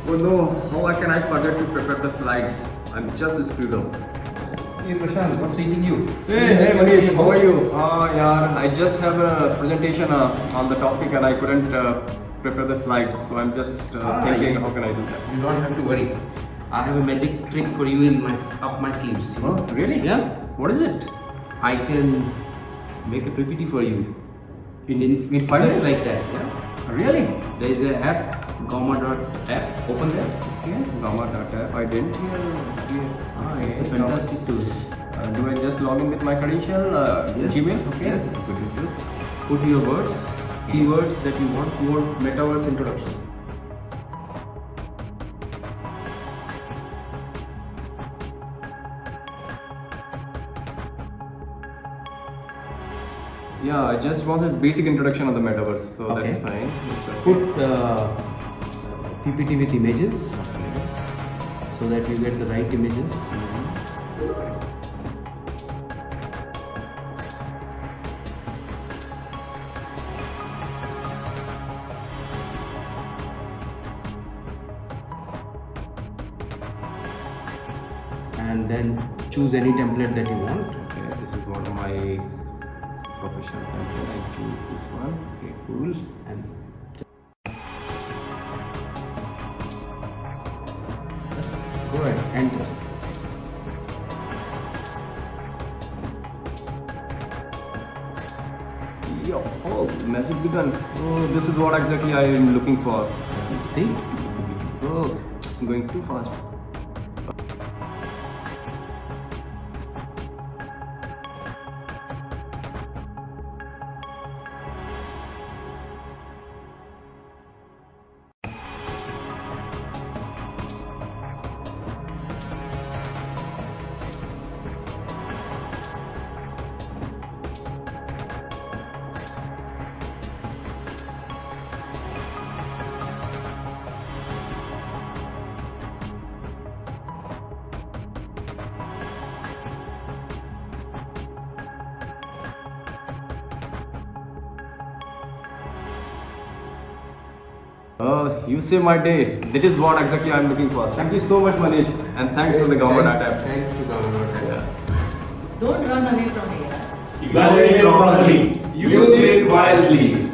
Oh no, how can I forget to prepare the slides? I'm just screwed up. Hey Prashant, what's eating you? Hey Manish, how are you? Yeah, I just have a presentation on the topic and I couldn't prepare the slides. So I'm just thinking, how can I do that? You don't have to worry. I have a magic trick for you in my up my sleeves. Oh, really? Yeah. What is it? I can make a PPT for you. In 5 Just minutes? like that. Yeah. Really? There is a app, gamma.app. Open there. Okay, gamma.app. I didn't hear. It's a fantastic tool. Do I just log in with my credential? Gmail? Okay. Yes. Good. Put your words, keywords that you want. You want metaverse introduction. Yeah, I just want a basic introduction on the metaverse, so Okay. that's fine. Put PPT with images so that you get the right images. And then choose any template that you want. Okay, this is one of my professional template. I choose this one. Okay, cool. And Go ahead. enter. Yo, oh, message begun. Oh, this is what exactly I am looking for. See? Oh, I'm going too fast. Oh, you save my day. That is what exactly I'm looking for. Thank you so much, Manish, and thanks to the gamma.app. Thanks to gamma.app. Yeah. Don't run away from AI. Evaluate it properly. Use it wisely.